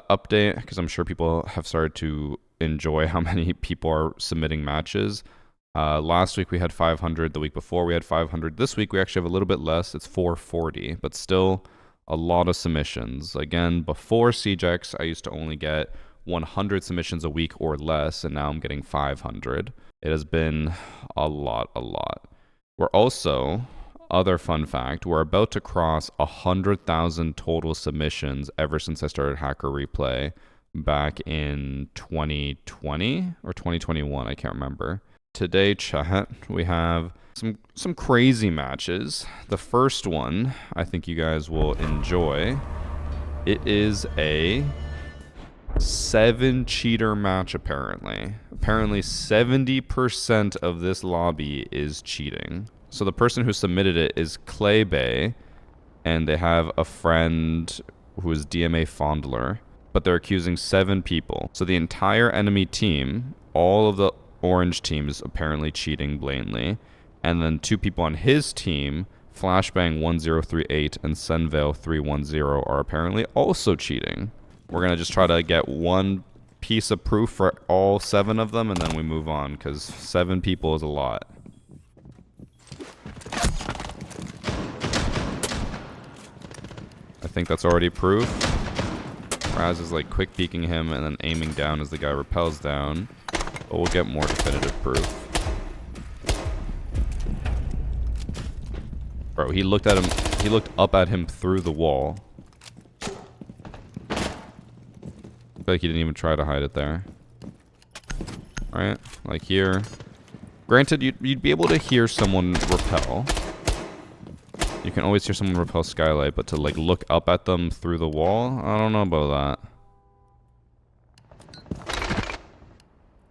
update, because I'm sure people have started to enjoy how many people are submitting matches. Last week we had 500. The week before we had 500. This week we actually have a little bit less. It's 440, but still a lot of submissions. Again, before CJX, I used to only get 100 submissions a week or less, and now I'm getting 500. It has been a lot. We're also, other fun fact, we're about to cross 100,000 total submissions ever since I started Hacker Replay back in 2020 or 2021, I can't remember. Today, chat, we have some crazy matches. The first one, I think you guys will enjoy. It is a 7-cheater match, apparently. Apparently 70% of this lobby is cheating. So the person who submitted it is Clay Bay, and they have a friend who is DMA Fondler, but they're accusing 7 people. So the entire enemy team, all of the orange team, is apparently cheating blatantly, and then 2 people on his team, Flashbang 1038 and Sunveil 310, are apparently also cheating. We're gonna just try to get one piece of proof for all 7 of them, and then we move on, because 7 people is a lot. I think that's already proof. Raz is like quick peeking him and then aiming down as the guy rappels down. But we'll get more definitive proof. Bro, he looked at him. He looked up at him through the wall. I feel like he didn't even try to hide it there. Alright, like here. Granted, you'd be able to hear someone rappel. You can always hear someone rappel Skylight, but to like look up at them through the wall, I don't know about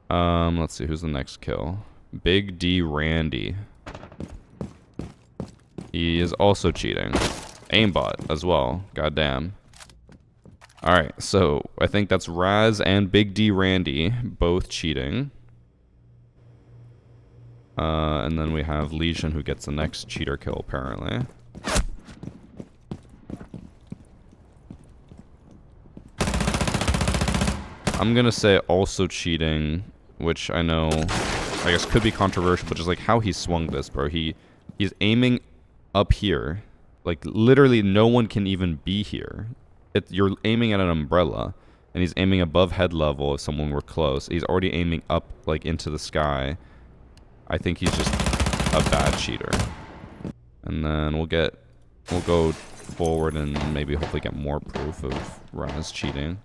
that. Let's see, who's the next kill? Big D Randy. He is also cheating. Aimbot as well. Goddamn. Alright, so I think that's Raz and Big D Randy both cheating. And then we have Legion who gets the next cheater kill apparently. I'm gonna say also cheating, which I know, I guess could be controversial, but just like how he swung this, bro. He's aiming up here. Like literally no one can even be here. You're aiming at an umbrella, and he's aiming above head level if someone were close. He's already aiming up like into the sky. I think he's just a bad cheater. And then we'll go forward and maybe hopefully get more proof of Raz cheating.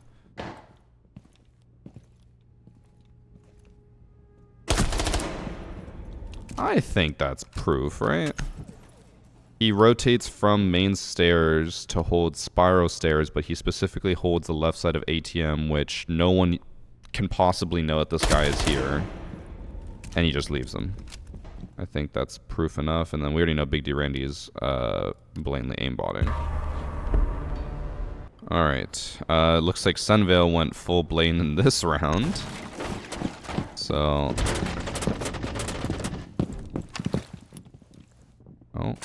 I think that's proof, right? He rotates from main stairs to hold spiral stairs, but he specifically holds the left side of ATM, which no one can possibly know that this guy is here. And he just leaves them. I think that's proof enough. And then we already know Big D Randy is blatantly aimbotting. Alright. Looks like Sunveil went full Blaine in this round. So... oh.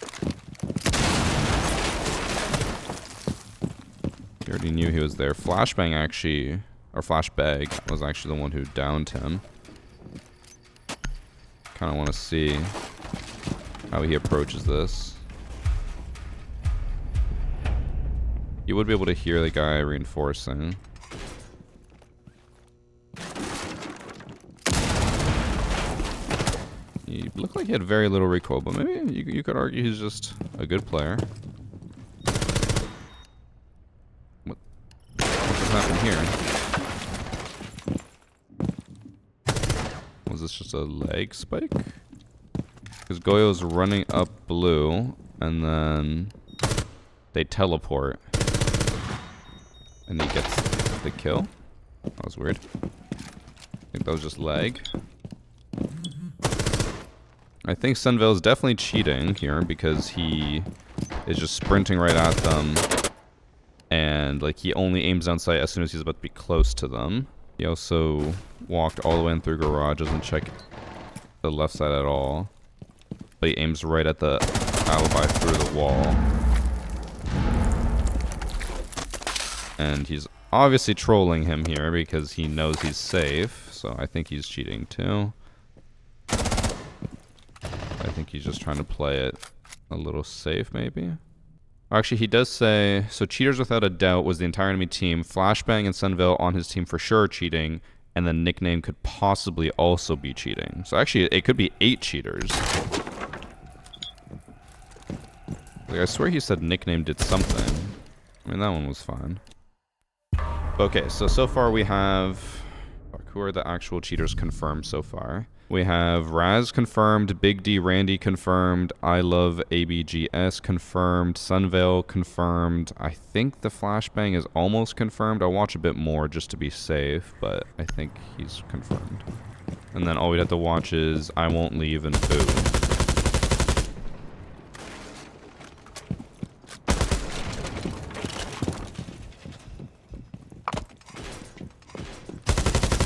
He already knew he was there. Flashbang actually... or Flashbag was actually the one who downed him. Kind of want to see how he approaches this. You would be able to hear the guy reinforcing. He looked like he had very little recoil, but maybe you could argue he's just a good player. What just happened here? Was this just a leg spike? Because Goyo's running up blue, and then they teleport. And he gets the kill. That was weird. I think that was just lag. I think Sunveil is definitely cheating here because he is just sprinting right at them. And like he only aims down sight as soon as he's about to be close to them. He also walked all the way in through garage, doesn't check the left side at all. But he aims right at the alibi through the wall. And he's obviously trolling him here because he knows he's safe. So I think he's cheating too. I think he's just trying to play it a little safe, maybe. Actually, he does say, so cheaters without a doubt was the entire enemy team. Flashbang and Sunville on his team for sure cheating. And then Nickname could possibly also be cheating. So actually, it could be 8 cheaters. Like, I swear he said Nickname did something. I mean, that one was fine. Okay, so far we have... Who are the actual cheaters confirmed so far? We have Raz confirmed, Big D Randy confirmed, I Love ABGS confirmed, Sunvale confirmed. I think the Flashbang is almost confirmed. I'll watch a bit more just to be safe, but I think he's confirmed. And then all we'd have to watch is I Won't Leave and Boo.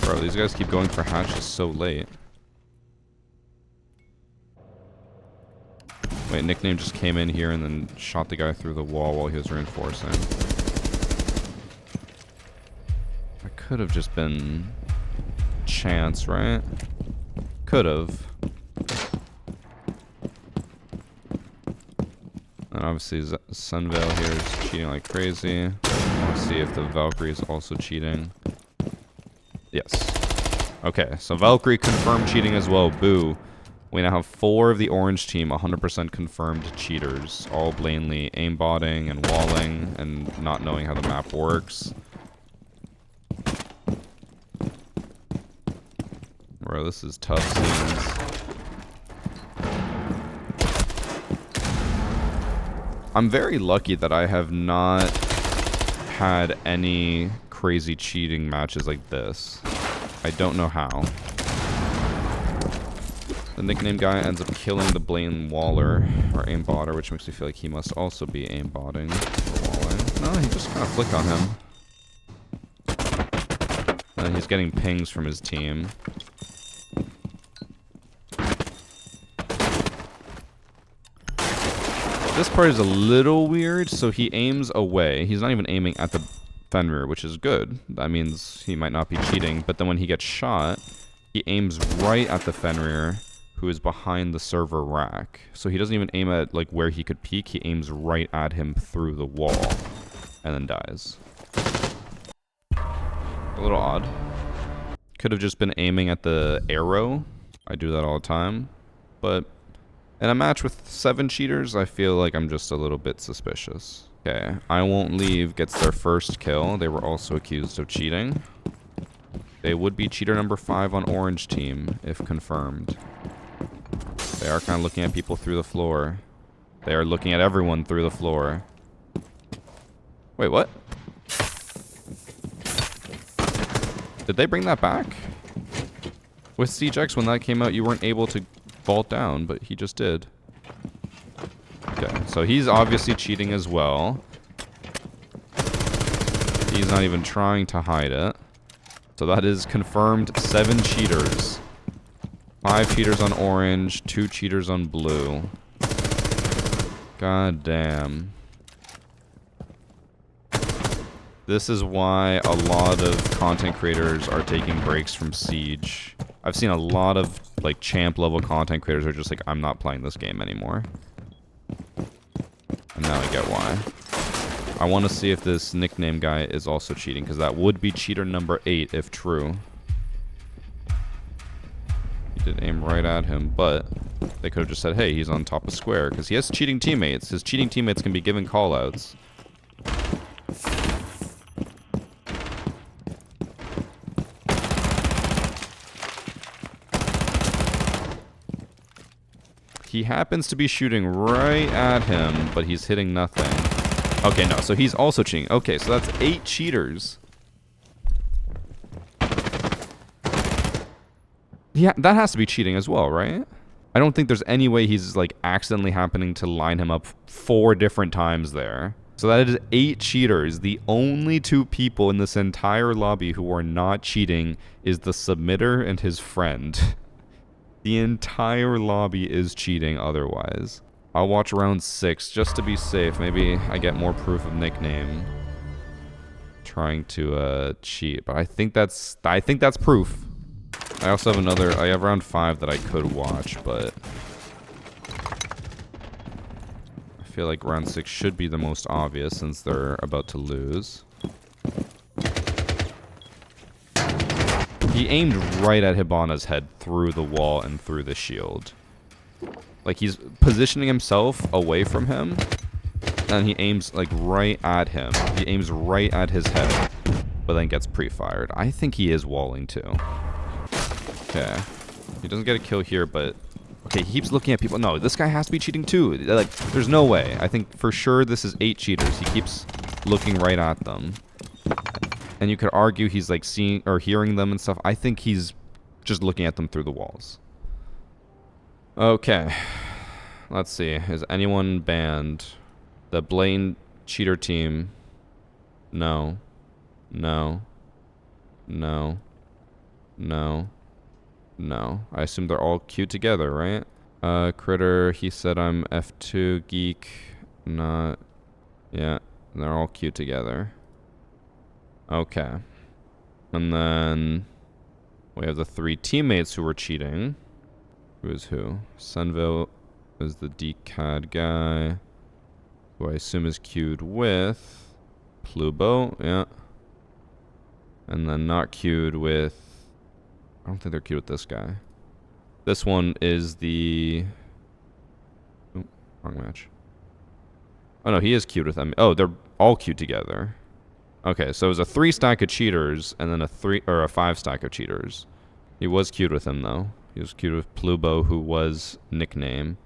Bro, these guys keep going for hatches so late. Wait, Nickname just came in here and then shot the guy through the wall while he was reinforcing. That could have just been chance, right? Could have. And obviously Sunvale here is cheating like crazy. Let's see if the Valkyrie is also cheating. Yes. Okay, so Valkyrie confirmed cheating as well. Boo. We now have 4 of the orange team 100% confirmed cheaters, all blatantly aimbotting and walling and not knowing how the map works. Bro, this is tough scenes. I'm very lucky that I have not had any crazy cheating matches like this. I don't know how. The Nickname guy ends up killing the blatant waller, or aimbotter, which makes me feel like he must also be aimbotting or walling. No, he just kind of flicked on him. And he's getting pings from his team. This part is a little weird, so he aims away. He's not even aiming at the Fenrir, which is good. That means he might not be cheating, but then when he gets shot, he aims right at the Fenrir, who is behind the server rack. So he doesn't even aim at like where he could peek, he aims right at him through the wall and then dies. A little odd. Could have just been aiming at the arrow. I do that all the time. But in a match with 7 cheaters, I feel like I'm just a little bit suspicious. Okay, I Won't Leave gets their first kill. They were also accused of cheating. They would be cheater number 5 on orange team, if confirmed. They are kind of looking at people through the floor. They are looking at everyone through the floor. Wait, what? Did they bring that back? With Siege X, when that came out, you weren't able to vault down, but he just did. Okay, so he's obviously cheating as well. He's not even trying to hide it. So that is confirmed 7 cheaters. 5 cheaters on orange, 2 cheaters on blue. God damn. This is why a lot of content creators are taking breaks from Siege. I've seen a lot of like champ level content creators who are just like, I'm not playing this game anymore. And now I get why. I want to see if this Nickname guy is also cheating, because that would be cheater number 8 if true. He did aim right at him, but they could have just said, hey, he's on top of square, because he has cheating teammates. His cheating teammates can be given callouts. He happens to be shooting right at him, but he's hitting nothing. Okay, no, so he's also cheating. Okay, so that's 8 cheaters. Yeah, that has to be cheating as well, right? I don't think there's any way he's like accidentally happening to line him up 4 different times there. So that is 8 cheaters. The only 2 people in this entire lobby who are not cheating is the submitter and his friend. The entire lobby is cheating otherwise. I'll watch round 6 just to be safe. Maybe I get more proof of Nickname. trying to cheat, but I think that's proof. I also have I have round 5 that I could watch, but I feel like round 6 should be the most obvious since they're about to lose. He aimed right at Hibana's head through the wall and through the shield. Like, he's positioning himself away from him, and he aims, like, right at him. He aims right at his head, but then gets pre-fired. I think he is walling, too. Okay. He doesn't get a kill here, but... Okay, he keeps looking at people. No, this guy has to be cheating, too. Like, there's no way. I think, for sure, this is 8 cheaters. He keeps looking right at them. And you could argue he's, like, seeing or hearing them and stuff. I think he's just looking at them through the walls. Okay. Let's see. Is anyone banned? The Blaine cheater team. No. No. No. No. No. I assume they're all queued together, right? Critter, he said I'm F2. Geek. Not. Yeah. They're all queued together. Okay. And then we have the 3 teammates who were cheating. Who is who? Sunville is the decad guy, who I assume is queued with Plubo, yeah. And then not queued with... I don't think they're queued with this guy. This one is the... Oh, wrong match. Oh no, he is queued with them. Oh, they're all queued together. Okay, so it was a 3 stack of cheaters and then a 5 stack of cheaters. He was queued with him though. He was queued with Plubo, who was nickname,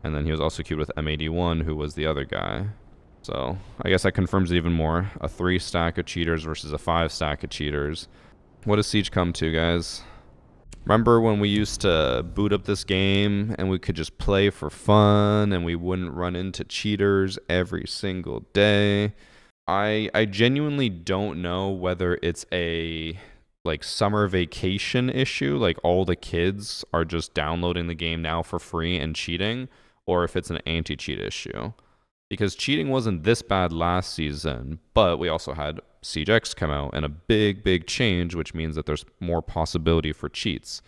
and then he was also queued with M81, who was the other guy. So I guess that confirms it even more. A 3 stack of cheaters versus a 5 stack of cheaters. What does Siege come to, guys? Remember when we used to boot up this game and we could just play for fun and we wouldn't run into cheaters every single day? I genuinely don't know whether it's a like summer vacation issue, like all the kids are just downloading the game now for free and cheating, or if it's an anti-cheat issue. Because cheating wasn't this bad last season, but we also had Siege X come out and a big change, which means that there's more possibility for cheats.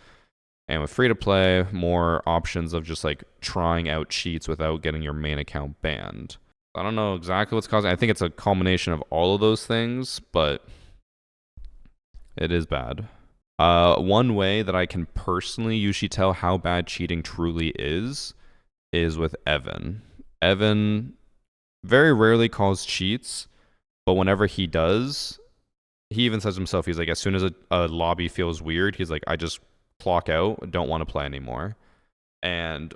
And with free to play, more options of just like trying out cheats without getting your main account banned. I don't know exactly what's causing. I think it's a culmination of all of those things, but it is bad. One way that I can personally usually tell how bad cheating truly is with Evan. Evan very rarely calls cheats, but whenever he does, he even says himself, he's like, as soon as a lobby feels weird, he's like, I just clock out, don't want to play anymore. And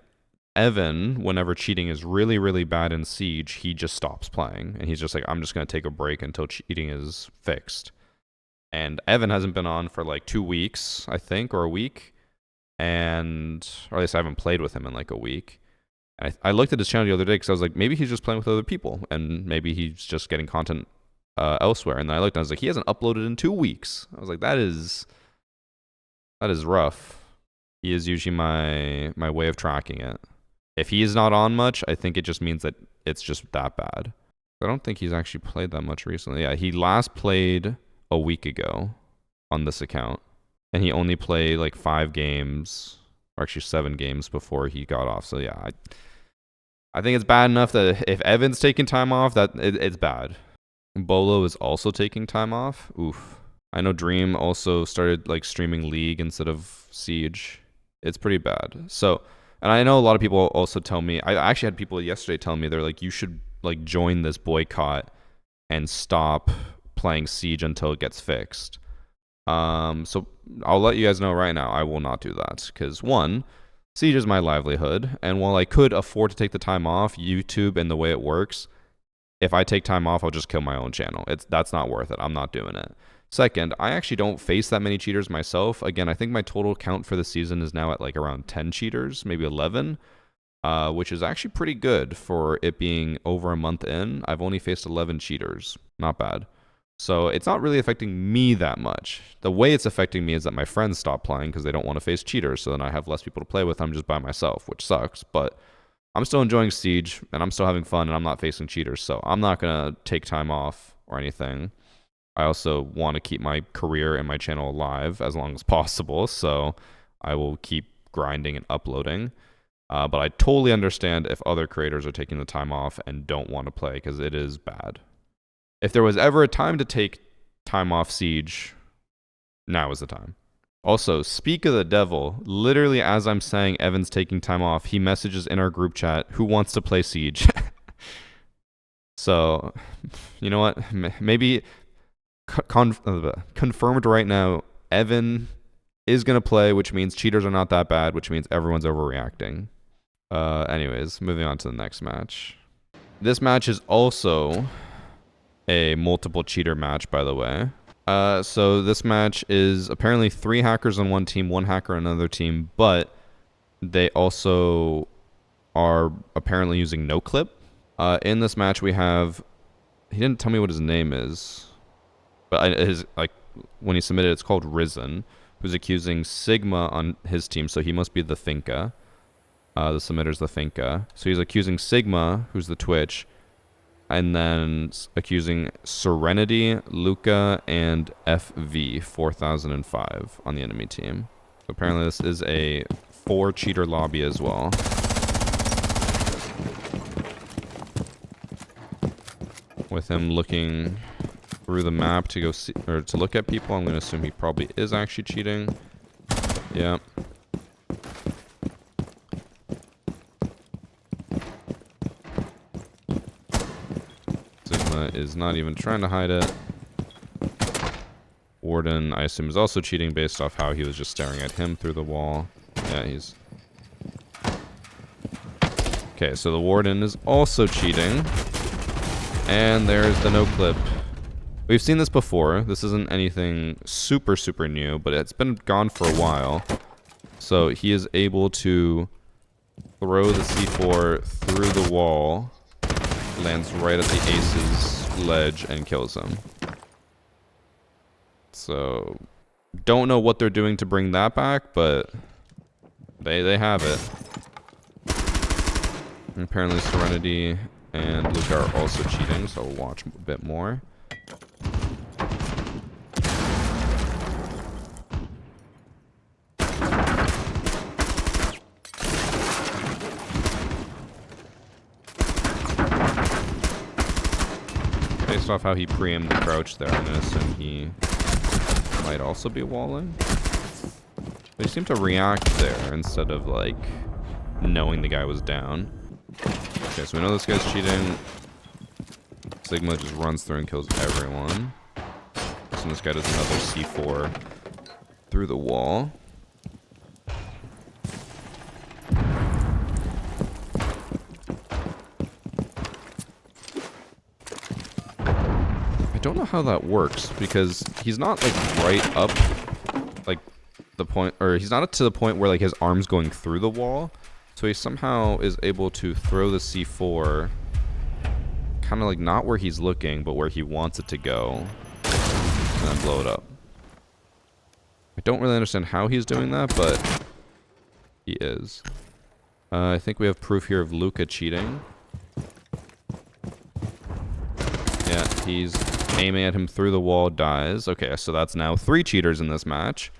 Evan, whenever cheating is really bad in Siege, he just stops playing. And he's just like, I'm just going to take a break until cheating is fixed. And Evan hasn't been on for like 2 weeks, I think, or a week. Or at least I haven't played with him in like a week. And I looked at his channel the other day because I was like, maybe he's just playing with other people. And maybe he's just getting content elsewhere. And then I looked and I was like, he hasn't uploaded in 2 weeks. I was like, that is rough. He is usually my way of tracking it. If he is not on much, I think it just means that it's just that bad. I don't think he's actually played that much recently. Yeah, he last played a week ago on this account. And he only played like 5 games, or actually 7 games before he got off. So yeah, I think it's bad enough that if Evan's taking time off, that it's bad. Bolo is also taking time off. Oof. I know Dream also started like streaming League instead of Siege. It's pretty bad. So, and I know a lot of people also tell me, I actually had people yesterday telling me, they're like, you should like join this boycott and stop playing Siege until it gets fixed. So I'll let you guys know right now, I will not do that. Because one, Siege is my livelihood. And while I could afford to take the time off, YouTube and the way it works, if I take time off, I'll just kill my own channel. That's not worth it. I'm not doing it. Second, I actually don't face that many cheaters myself. Again, I think my total count for the season is now at like around 10 cheaters, maybe 11, which is actually pretty good for it being over a month in. I've only faced 11 cheaters. Not bad. So it's not really affecting me that much. The way it's affecting me is that my friends stop playing because they don't want to face cheaters. So then I have less people to play with. I'm just by myself, which sucks. But I'm still enjoying Siege and I'm still having fun and I'm not facing cheaters. So I'm not going to take time off or anything. I also want to keep my career and my channel alive as long as possible, so I will keep grinding and uploading. But I totally understand if other creators are taking the time off and don't want to play, because it is bad. If there was ever a time to take time off Siege, now is the time. Also, speak of the devil, literally as I'm saying Evan's taking time off, he messages in our group chat, who wants to play Siege? So, you know what? Maybe confirmed right now, Evan is going to play, which means cheaters are not that bad, which means everyone's overreacting. Anyways, moving on to the next match. This match is also a multiple cheater match, by the way. So this match is apparently 3 hackers on one team, 1 hacker on another team, but they also are apparently using no clip. In this match we have, he didn't tell me what his name is, but his, like, when he submitted, it's called Risen, who's accusing Sigma on his team, so he must be the Finka. The submitter's the Finka. So he's accusing Sigma, who's the Twitch, and then accusing Serenity, Luca, and FV 4005 on the enemy team. So apparently this is a 4-cheater lobby as well. With him looking through the map to go see, or to look at people, I'm gonna assume he probably is actually cheating. Yeah. Is not even trying to hide it. Warden, I assume, is also cheating based off how he was just staring at him through the wall. Yeah, he's... Okay, so the Warden is also cheating. And there's the no clip. We've seen this before. This isn't anything super, super new, but it's been gone for a while. So he is able to throw the C4 through the wall, lands right at the ace's ledge, and kills him. So, don't know what they're doing to bring that back, but they have it. And apparently Serenity and Luca are also cheating, so we'll watch a bit more. Based off how he pre-aimed the crouch there, I'm gonna assume he might also be walling. They seem to react there instead of, like, knowing the guy was down. Okay, so we know this guy's cheating. Sigma just runs through and kills everyone. So this guy does another C4 through the wall. I don't know how that works, because he's not, like, right up, like, the point, or he's not to the point where, like, his arm's going through the wall. So he somehow is able to throw the C4 kind of, like, not where he's looking, but where he wants it to go, and then blow it up. I don't really understand how he's doing that, but he is. I think we have proof here of Luca cheating. Yeah, he's aiming at him through the wall, dies. Okay, so that's now 3 cheaters in this match.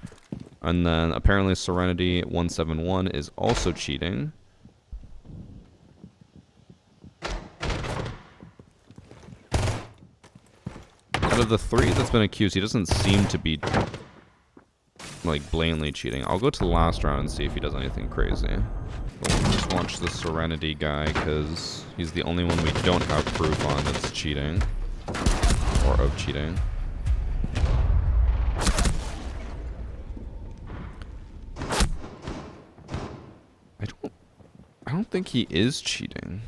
And then apparently Serenity 171 is also cheating. Out of the 3 that's been accused, he doesn't seem to be, like, blatantly cheating. I'll go to the last round and see if he does anything crazy. We'll just watch the Serenity guy, because he's the only one we don't have proof on that's cheating. Or of cheating. I don't think he is cheating.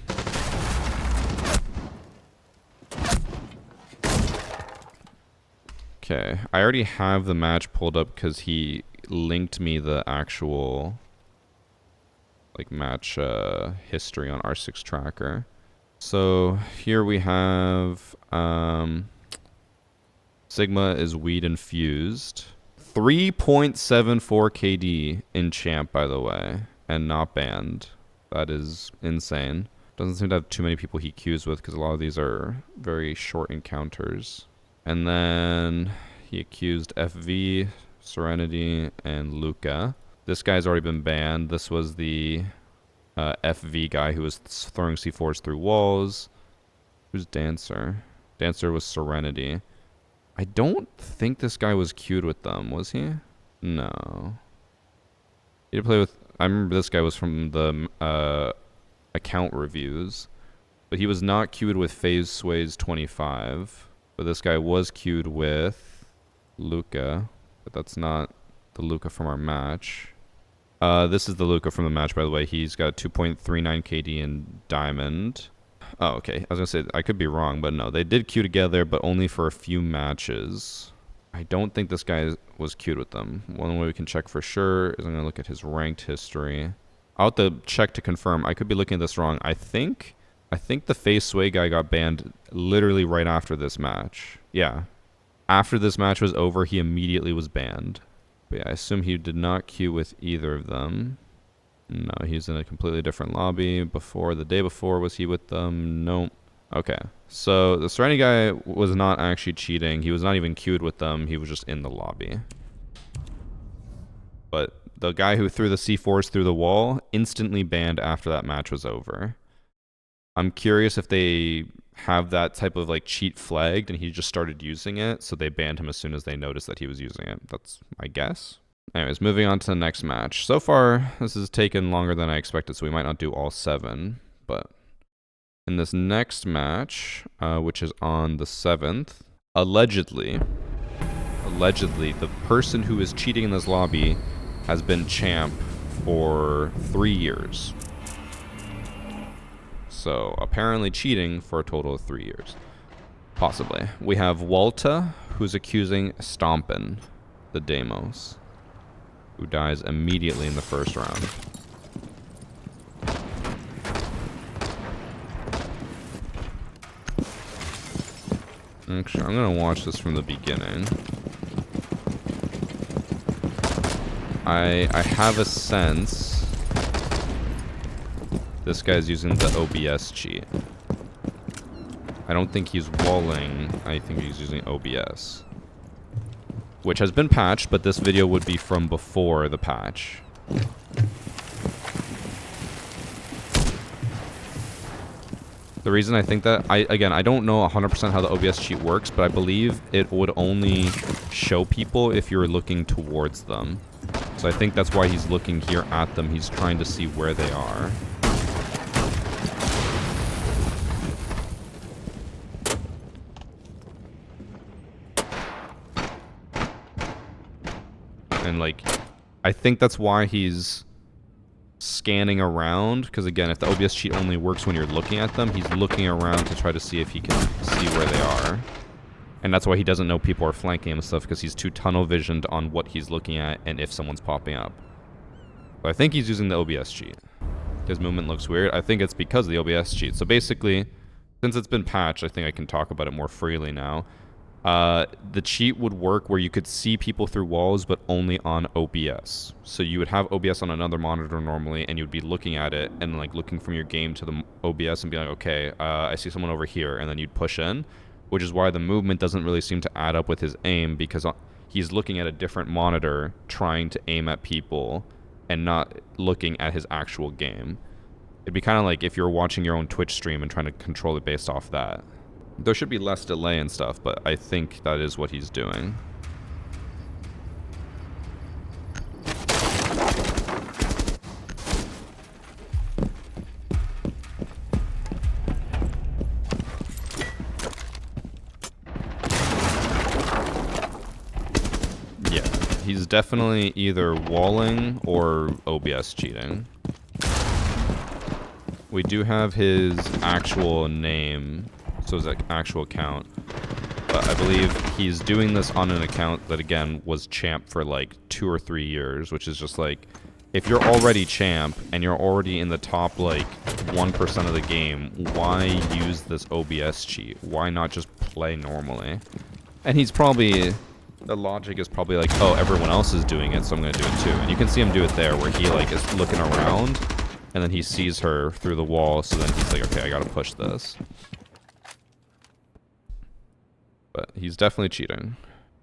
Okay, I already have the match pulled up because he linked me the actual, like, match history on R6 Tracker. So here we have Sigma is weed infused. 3.74 KD in champ, by the way, and not banned. That is insane. Doesn't seem to have too many people he queues with, because a lot of these are very short encounters. And then he accused FV, Serenity, and Luca. This guy's already been banned. This was the FV guy who was throwing C4s through walls. Who's Dancer? Dancer was Serenity. I don't think this guy was queued with them, was he? No. He did play with... I remember this guy was from the account reviews. But he was not queued with Phase Sways 25. But this guy was queued with Luca. But that's not the Luca from our match. This is the Luca from the match, by the way. He's got 2.39 KD in Diamond. Oh, okay. I was going to say, I could be wrong, but no. They did queue together, but only for a few matches. I don't think this guy was queued with them. One way we can check for sure is I'm going to look at his ranked history. I'll have to check to confirm. I could be looking at this wrong. I think the Face Sway guy got banned literally right after this match. Yeah. After this match was over, he immediately was banned. But yeah, I assume he did not queue with either of them. No, he's in a completely different lobby. The day before, was he with them? Nope. Okay. So the Serenity guy was not actually cheating. He was not even queued with them. He was just in the lobby. But the guy who threw the C4s through the wall instantly banned after that match was over. I'm curious if they have that type of like cheat flagged and he just started using it, so they banned him as soon as they noticed that he was using it. That's my guess. Anyways, moving on to the next match. So far, this has taken longer than I expected, so we might not do all 7. But in this next match, which is on the 7th, allegedly, the person who is cheating in this lobby has been champ for 3 years. So apparently cheating for a total of 3 years. Possibly. We have Walta, who's accusing Stompin, the Deimos, who dies immediately in the first round. Actually, I'm going to watch this from the beginning. I have a sense this guy's using the OBS cheat. I don't think he's walling. I think he's using OBS. Which has been patched, but this video would be from before the patch. The reason I think that, I don't know 100% how the OBS cheat works, but I believe it would only show people if you're looking towards them. So I think that's why he's looking here at them. He's trying to see where they are. And like, I think that's why he's scanning around, because again, if the OBS cheat only works when you're looking at them, he's looking around to try to see if he can see where they are. And that's why he doesn't know people are flanking him and stuff, because he's too tunnel visioned on what he's looking at and if someone's popping up. So I think he's using the OBS cheat. His movement looks weird. I think it's because of the OBS cheat. So basically, since it's been patched, I think I can talk about it more freely now. The cheat would work where you could see people through walls, but only on OBS. So you would have OBS on another monitor normally, and you'd be looking at it and like looking from your game to the OBS and be like, okay, I see someone over here, and then you'd push in, which is why the movement doesn't really seem to add up with his aim, because he's looking at a different monitor trying to aim at people and not looking at his actual game. It'd be kind of like if you're watching your own Twitch stream and trying to control it based off that. There should be less delay and stuff, but I think that is what he's doing. Yeah, he's definitely either walling or OBS cheating. We do have his actual name, so his actual account, but I believe he's doing this on an account that again was champ for like 2 or 3 years, which is just like, if you're already champ and you're already in the top like 1% of the game, why use this OBS cheat? Why not just play normally? And he's probably, the logic is probably like, oh, everyone else is doing it, so I'm gonna do it too. And you can see him do it there, where he like is looking around and then he sees her through the wall, so then he's like, okay, I gotta push this. But he's definitely cheating.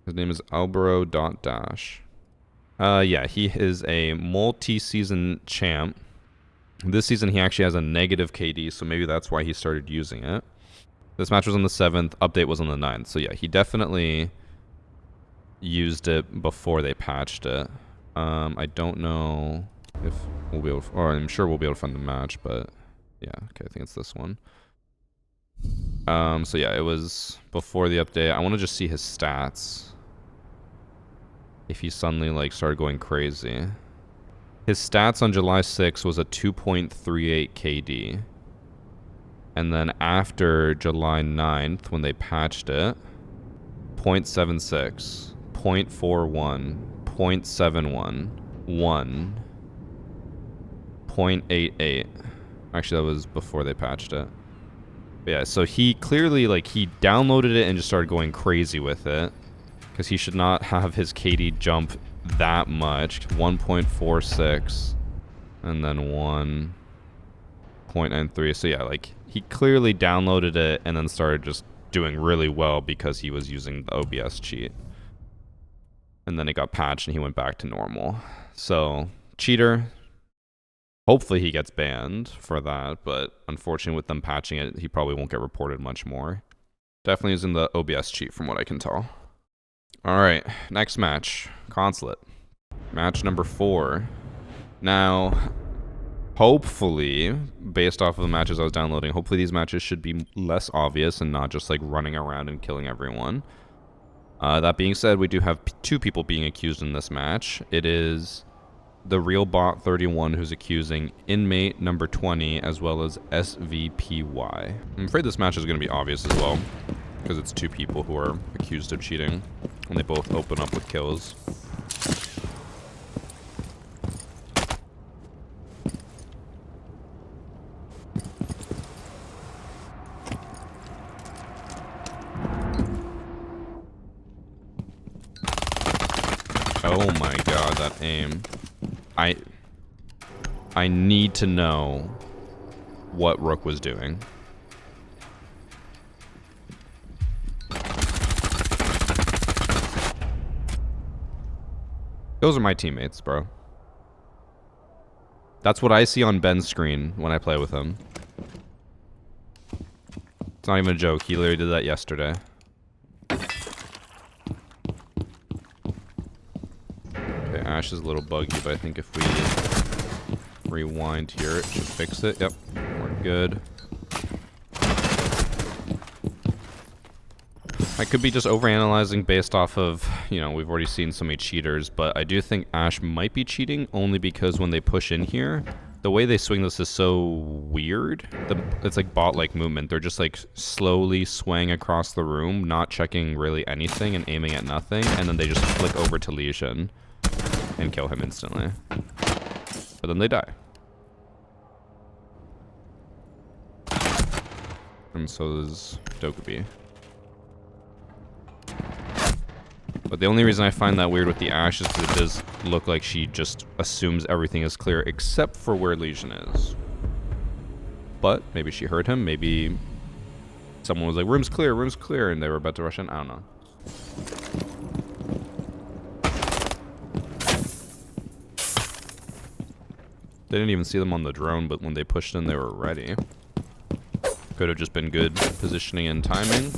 His name is Albero.Dash. Yeah, he is a multi-season champ. This season he actually has a negative KD, so maybe that's why he started using it. This match was on the 7th, update was on the 9th. So yeah, he definitely used it before they patched it. I don't know if we'll be able to, or I'm sure we'll be able to find the match, but yeah, okay, I think it's this one. So yeah, it was before the update. I want to just see his stats. If he suddenly like started going crazy. His stats on July 6th was a 2.38 KD. And then after July 9th, when they patched it, 0.76, 0.41, 0.71, 1, 0.88. Actually, that was before they patched it. But yeah, so he clearly, like, he downloaded it and just started going crazy with it. Because he should not have his KD jump that much. 1.46. And then 1.93. So yeah, like, he clearly downloaded it and then started just doing really well because he was using the OBS cheat. And then it got patched and he went back to normal. So, cheater. Hopefully he gets banned for that, but unfortunately with them patching it, he probably won't get reported much more. Definitely using the OBS cheat from what I can tell. Alright, next match. Consulate. Match number 4. Now, hopefully, based off of the matches I was downloading, hopefully these matches should be less obvious and not just like running around and killing everyone. That being said, we do have 2 people being accused in this match. It is the real bot 31 who's accusing inmate number 20 as well as SVPY. I'm afraid this match is going to be obvious as well because it's 2 people who are accused of cheating and they both open up with kills. Oh my god, that aim. I need to know what Rook was doing. Those are my teammates, bro. That's what I see on Ben's screen when I play with him. It's not even a joke. He literally did that yesterday. Okay, Ash is a little buggy, but I think if we rewind here, it should fix it. Yep, we're good. I could be just overanalyzing based off of, you know, we've already seen so many cheaters, but I do think Ash might be cheating only because when they push in here, the way they swing this is so weird. It's like bot-like movement. They're just like slowly swaying across the room, not checking really anything and aiming at nothing, and then they just flick over to Lesion and kill him instantly. But then they die. And so does Dokubi. But the only reason I find that weird with the Ashe is because it does look like she just assumes everything is clear except for where Lesion is. But maybe she heard him, maybe someone was like, room's clear, and they were about to rush in, I don't know. They didn't even see them on the drone, but when they pushed in, they were ready. Could have just been good positioning and timing.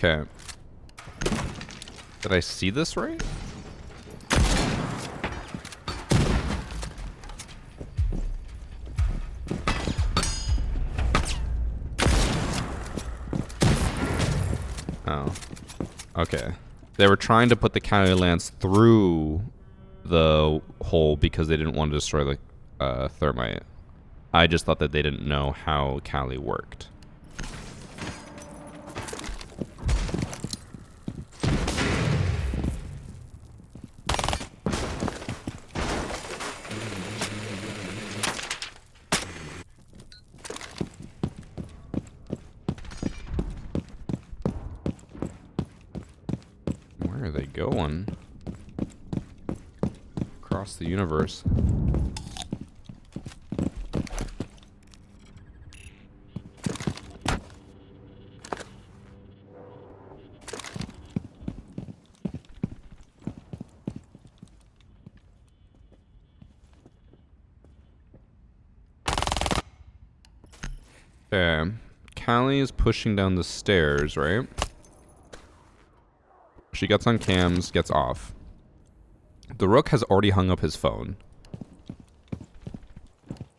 Okay. Did I see this right? Oh. Okay. They were trying to put the counter lance through the hole because they didn't want to destroy the thermite. I just thought that they didn't know how Kali worked. Where are they going? across the universe. Okay. Callie is pushing down the stairs, right? She gets on cams, gets off. The Rook has already hung up his phone.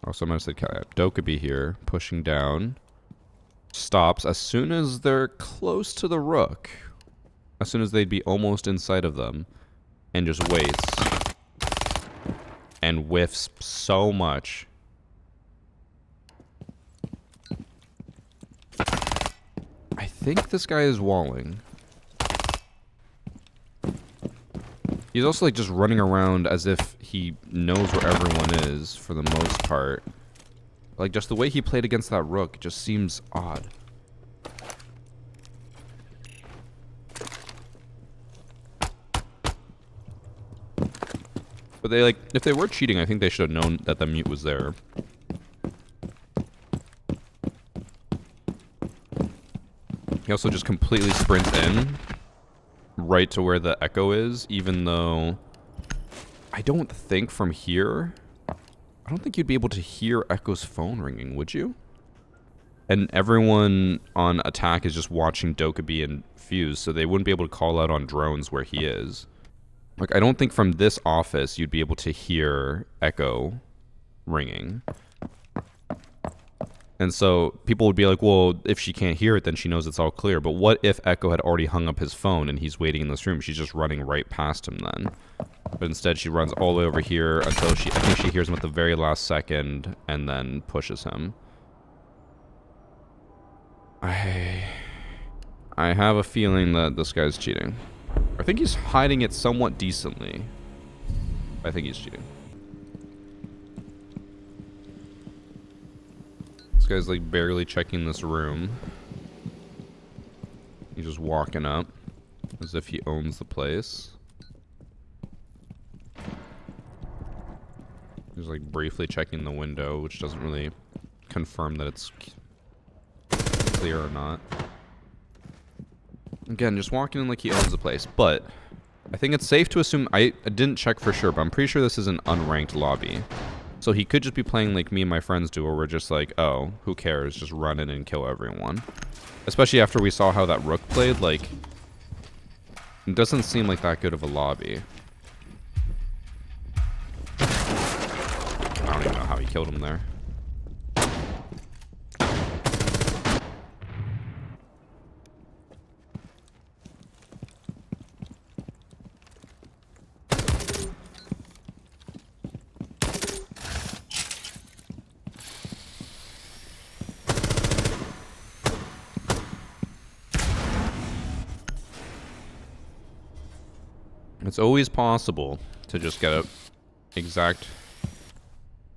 Also, I'm going to say Callie. Doe could be here, pushing down. Stops as soon as they're close to the Rook. As soon as they'd be almost inside of them. And just waits. And whiffs so much. I think this guy is walling. He's also like just running around as if he knows where everyone is for the most part. Like just the way he played against that Rook just seems odd. But they like, if they were cheating, I think they should have known that the mute was there. He also just completely sprints in right to where the echo is, even though I don't think from here, I don't think you'd be able to hear Echo's phone ringing, would you? And everyone on attack is just watching Dokkaebi and Fuse, so they wouldn't be able to call out on drones where he is. Like, I don't think from this office you'd be able to hear Echo ringing. And so people would be like, well, if she can't hear it, then she knows it's all clear. But what if Echo had already hung up his phone and he's waiting in this room? She's just running right past him then. But instead she runs all the way over here until I think she hears him at the very last second and then pushes him. I have a feeling that this guy's cheating. I think he's hiding it somewhat decently. I think he's cheating. This guy's like barely checking this room. He's just walking up as if he owns the place. He's like briefly checking the window, which doesn't really confirm that it's clear or not. Again, just walking in like he owns the place. But I think it's safe to assume, I didn't check for sure, but I'm pretty sure this is an unranked lobby. So he could just be playing like me and my friends do, where we're just like, oh, who cares? Just run in and kill everyone. Especially after we saw how that Rook played, like, it doesn't seem like that good of a lobby. I don't even know how he killed him there. It's always possible to just get a exact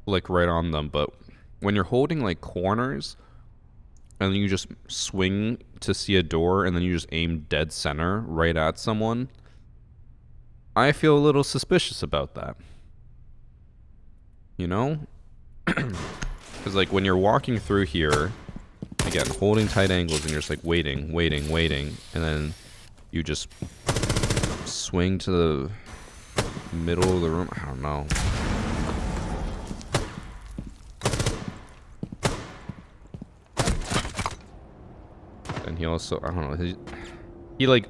flick right on them, but when you're holding like corners and then you just swing to see a door and then you just aim dead center right at someone, I feel a little suspicious about that. You know? Because like when you're walking through here, again, holding tight angles and you're just like waiting, and then you just swing to the middle of the room. I don't know. And he also, I don't know, he like,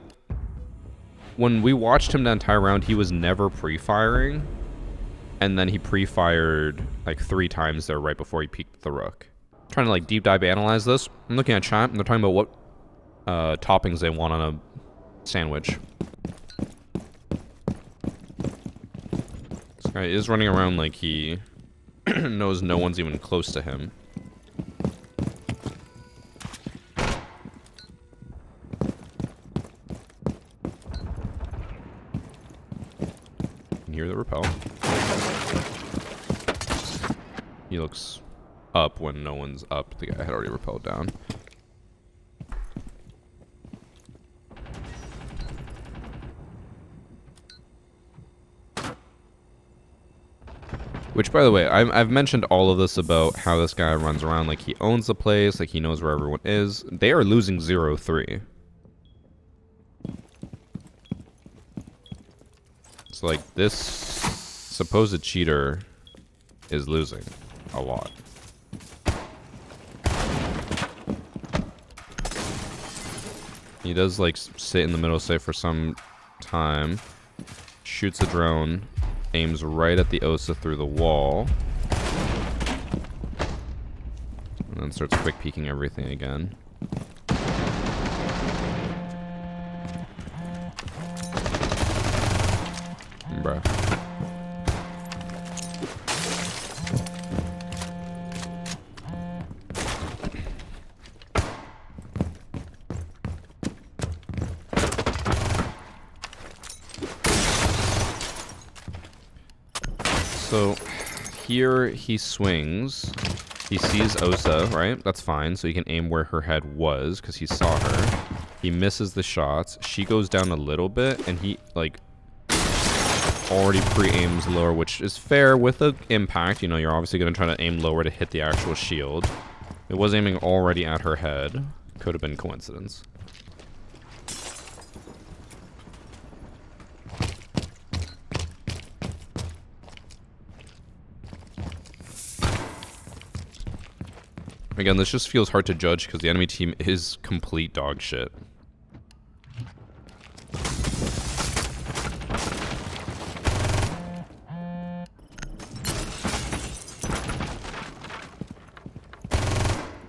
when we watched him the entire round, he was never pre-firing. And then he pre-fired like 3 times there right before he peeked the Rook. I'm trying to like deep dive analyze this. I'm looking at chat and they're talking about what toppings they want on a sandwich. This guy is running around like he knows no one's even close to him. Hear the rappel. He looks up when no one's up. The guy had already rappelled down. Which, by the way, I've mentioned all of this about how this guy runs around like he owns the place, like he knows where everyone is. They are losing 0-3. So, like, this supposed cheater is losing a lot. He does, like, sit in the middle, say, for some time. Shoots a drone. Aims right at the Osa through the wall. And then starts quick peeking everything again. Bruh. So here he swings. He sees Osa, right? That's fine. So he can aim where her head was because he saw her. He misses the shots. She goes down a little bit and he like already pre-aims lower, which is fair with the impact. You know, you're obviously going to try to aim lower to hit the actual shield. It was aiming already at her head. Could have been coincidence. Again, this just feels hard to judge because the enemy team is complete dog shit.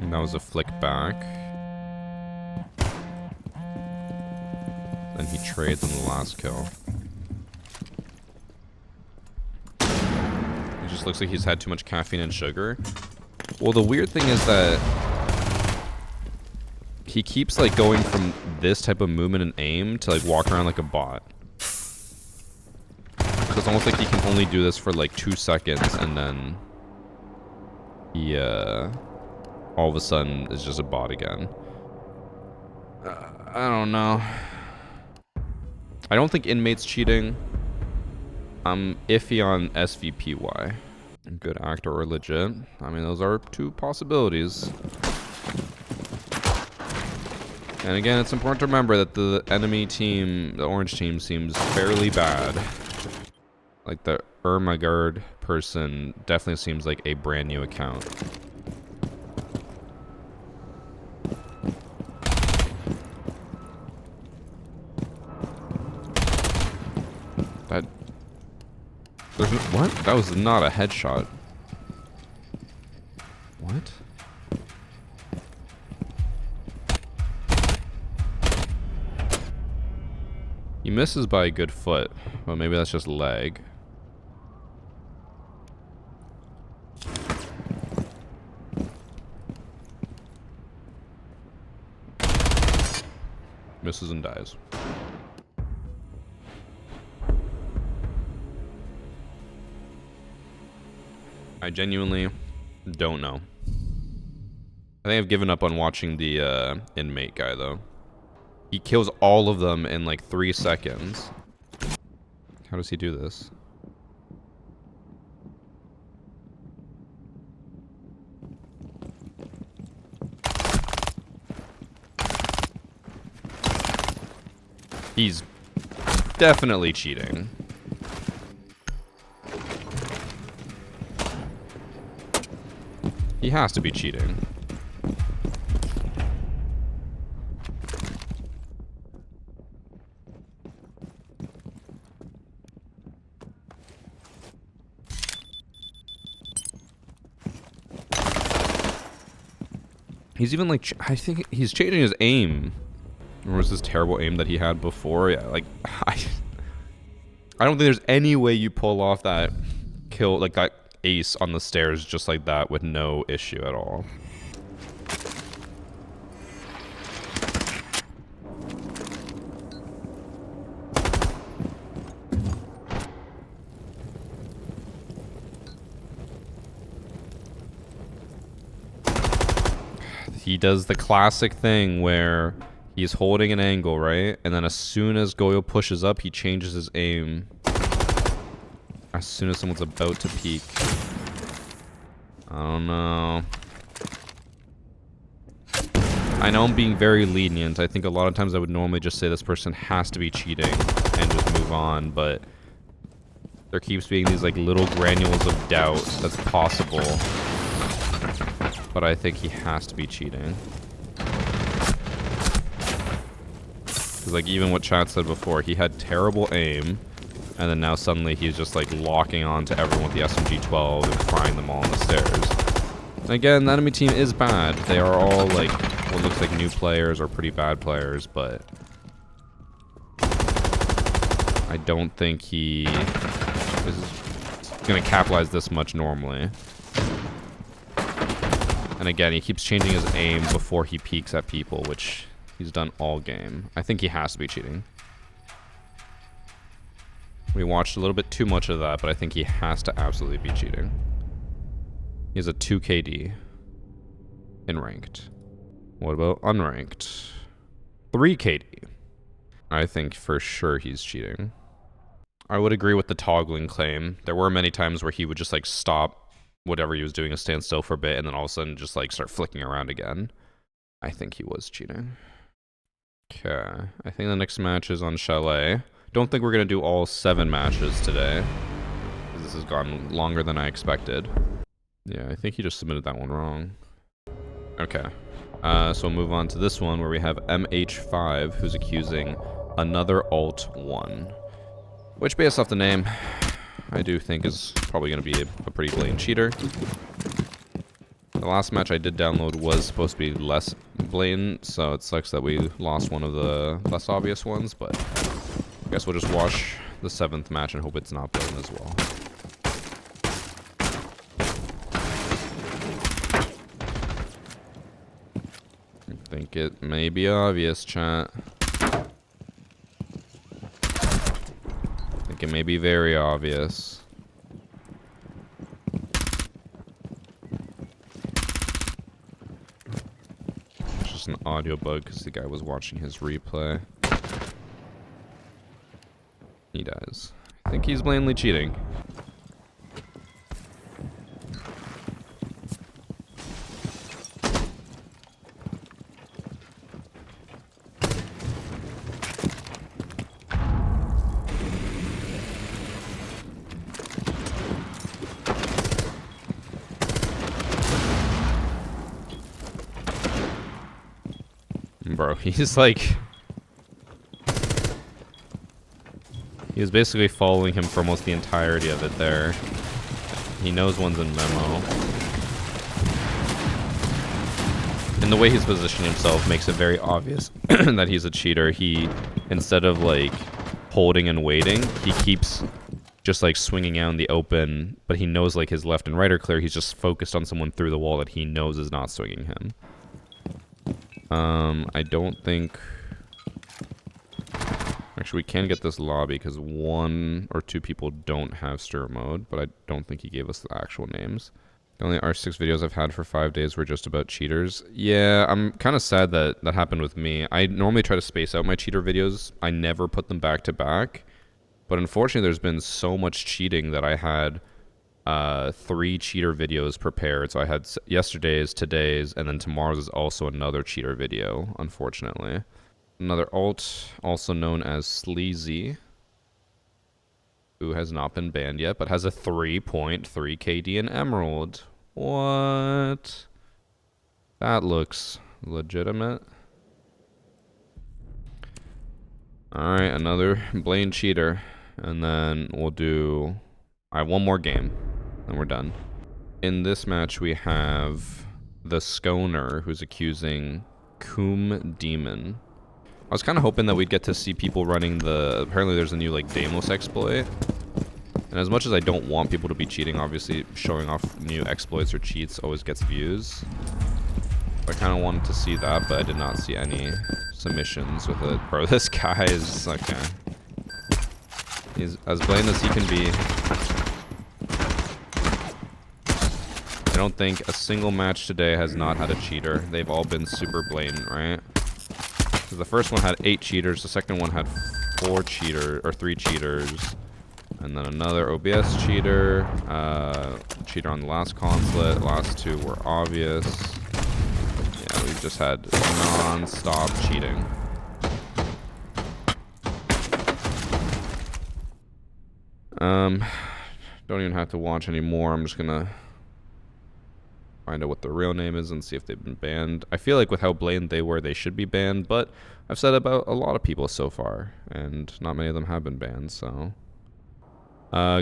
And that was a flick back. Then he trades on the last kill. It just looks like he's had too much caffeine and sugar. Well, the weird thing is that he keeps like going from this type of movement and aim to like walk around like a bot. So it's almost like he can only do this for like 2 seconds and then he all of a sudden is just a bot again. I don't know. I don't think inmate's cheating. I'm iffy on SVPY. Good actor or legit. I mean, those are 2 possibilities. And again, it's important to remember that the enemy team, the orange team, seems fairly bad. Like the Ermagard person definitely seems like a brand new account. What? That was not a headshot. What? He misses by a good foot. Well, maybe that's just leg. Misses and dies. I genuinely don't know. I think I've given up on watching the inmate guy, though. He kills all of them in like 3 seconds. How does he do this? He's definitely cheating. He has to be cheating. He's even like, I think he's changing his aim. Or was this terrible aim that he had before? Yeah, like, I don't think there's any way you pull off that kill, like that ace on the stairs just like that with no issue at all. He does the classic thing where he's holding an angle, right? And then as soon as Goyo pushes up, he changes his aim. as soon as someone's about to peek. I don't know. I know I'm being very lenient. I think a lot of times I would normally just say this person has to be cheating and just move on, but there keeps being these like little granules of doubt that's possible. But I think he has to be cheating. Because like even what chat said before, he had terrible aim, and then now suddenly he's just like locking on to everyone with the SMG-12 and frying them all on the stairs. And again, the enemy team is bad. They are all like what looks like new players or pretty bad players, but I don't think he is going to capitalize this much normally. And again, he keeps changing his aim before he peeks at people, which he's done all game. I think he has to be cheating. We watched a little bit too much of that, but I think he has to absolutely be cheating. He has a 2 KD in ranked. What about unranked? 3 KD. I think for sure he's cheating. I would agree with the toggling claim. There were many times where he would just like stop whatever he was doing and stand still for a bit and then all of a sudden just like start flicking around again. I think he was cheating. Okay, I think the next match is on Chalet. Don't think we're going to do all 7 matches today. This has gone longer than I expected. Yeah, I think he just submitted that one wrong. Okay, so we'll move on to this one where we have MH5 who's accusing another Alt 1. Which, based off the name, I do think is probably going to be a pretty blatant cheater. The last match I did download was supposed to be less blatant, so it sucks that we lost one of the less obvious ones, but I guess we'll just watch the 7th match and hope it's not blatant as well. I think it may be obvious, chat. I think it may be very obvious. It's just an audio bug because the guy was watching his replay. He does. I think he's blatantly cheating. Bro, he's like... He was basically following him for almost the entirety of it there. He knows one's in memo. And the way he's positioning himself makes it very obvious that he's a cheater. He, instead of like holding and waiting, he keeps just like swinging out in the open, but he knows like his left and right are clear. He's just focused on someone through the wall that he knows is not swinging him. I don't think... Actually, we can get this lobby because 1 or 2 people don't have stir mode, but I don't think he gave us the actual names. The only R6 videos I've had for 5 days were just about cheaters. Yeah, I'm kind of sad that that happened with me. I normally try to space out my cheater videos. I never put them back to back. But unfortunately, there's been so much cheating that I had 3 cheater videos prepared. So I had yesterday's, today's, and then tomorrow's is also another cheater video, unfortunately. Another alt, also known as Sleazy, who has not been banned yet, but has a 3.3 KD in Emerald. What? That looks legitimate. Alright, another blatant cheater. And then we'll do... I have one more game, and we're done. In this match, we have the Sconer, who's accusing Coom Demon. I was kind of hoping that we'd get to see people running the... Apparently there's a new, like, Deimos exploit. And as much as I don't want people to be cheating, obviously showing off new exploits or cheats always gets views. I kind of wanted to see that, but I did not see any submissions with it. Bro, this guy is... Okay. He's as blatant as he can be. I don't think a single match today has not had a cheater. They've all been super blatant, right? Because the first one had 8 cheaters, the second one had 4 cheaters, or 3 cheaters. And then another OBS cheater. Cheater on the last consulate. Last two were obvious. Yeah, we've just had non-stop cheating. Don't even have to watch anymore. I'm just gonna find out what their real name is and see if they've been banned. I feel like with how blatant they were, they should be banned, but I've said about a lot of people so far, and not many of them have been banned, so.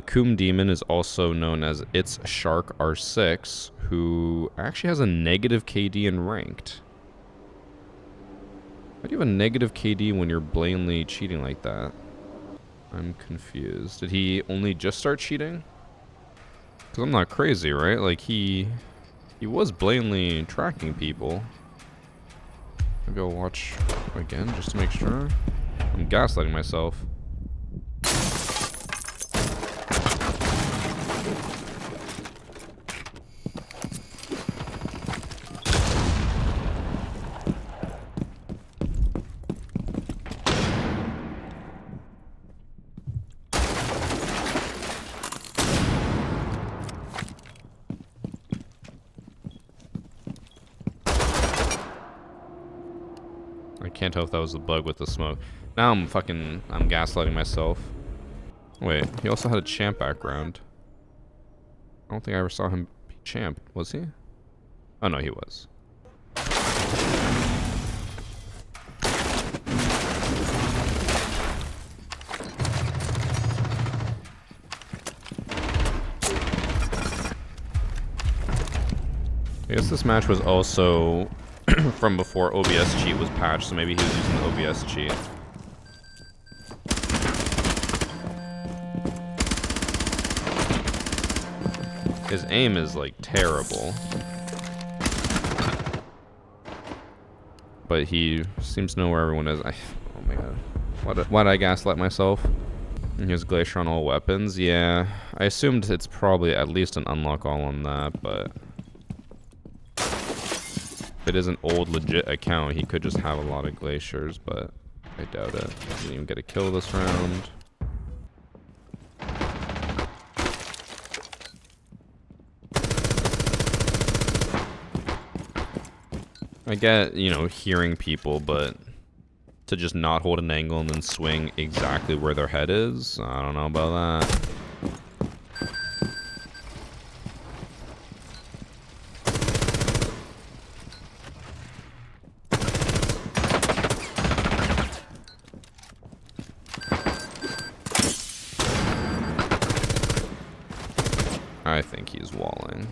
Coom Demon is also known as It's Shark R6, who actually has a negative KD in ranked. Why do you have a negative KD when you're blatantly cheating like that? I'm confused. Did he only just start cheating? Because I'm not crazy, right? Like, he was blatantly tracking people. I'll go watch again just to make sure. I'm gaslighting myself. I can't tell if that was the bug with the smoke. Now I'm gaslighting myself. Wait, he also had a champ background. I don't think I ever saw him be champ, was he? Oh no, he was. I guess this match was also from before OBS cheat was patched, so maybe he was using the OBS cheat. His aim is like terrible. But he seems to know where everyone is. Oh my god. Why'd I gaslight myself? And here's Glacier on all weapons. Yeah, I assumed it's probably at least an unlock all on that, but if it is an old legit account, he could just have a lot of glaciers, but I doubt it. Didn't even get a kill this round. I get, you know, hearing people, but to just not hold an angle and then swing exactly where their head is, I don't know about that. I think he's walling.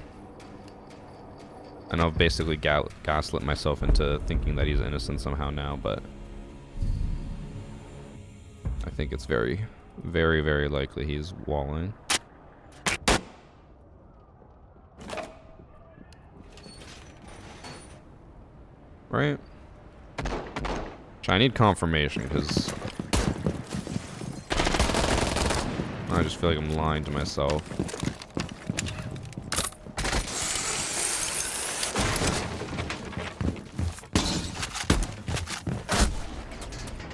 And I've basically gaslit myself into thinking that he's innocent somehow now, but I think it's very, very, very likely he's walling. Right? I need confirmation, because I just feel like I'm lying to myself.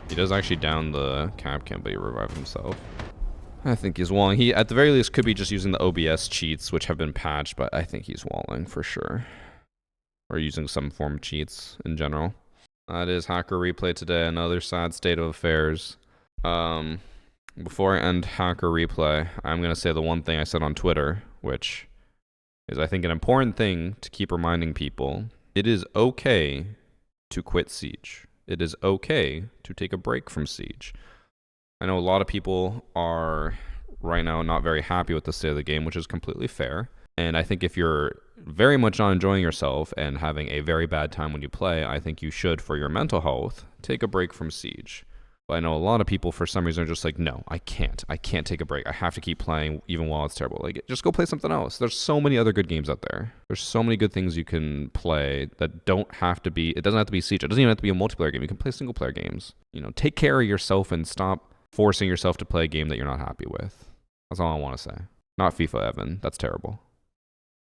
He does actually down the cap camp, but he revived himself. I think he's walling. He, at the very least, could be just using the OBS cheats, which have been patched, but I think he's walling for sure. Or using some form of cheats in general. That is Hacker Replay today, another sad state of affairs. Before I end Hacker Replay, I'm going to say the one thing I said on Twitter, which is I think an important thing to keep reminding people. It is okay to quit Siege. It is okay to take a break from Siege. I know a lot of people are right now not very happy with the state of the game, which is completely fair. And I think if you're very much not enjoying yourself and having a very bad time when you play, I think you should, for your mental health, take a break from Siege. But I know a lot of people, for some reason, are just like, no, I can't take a break. I have to keep playing even while it's terrible. Like, just go play something else. There's so many other good games out there. There's so many good things you can play that don't have to be, it doesn't have to be Siege. It doesn't even have to be a multiplayer game. You can play single player games. You know, take care of yourself and stop forcing yourself to play a game that you're not happy with. That's all I want to say. Not FIFA, Evan. That's terrible.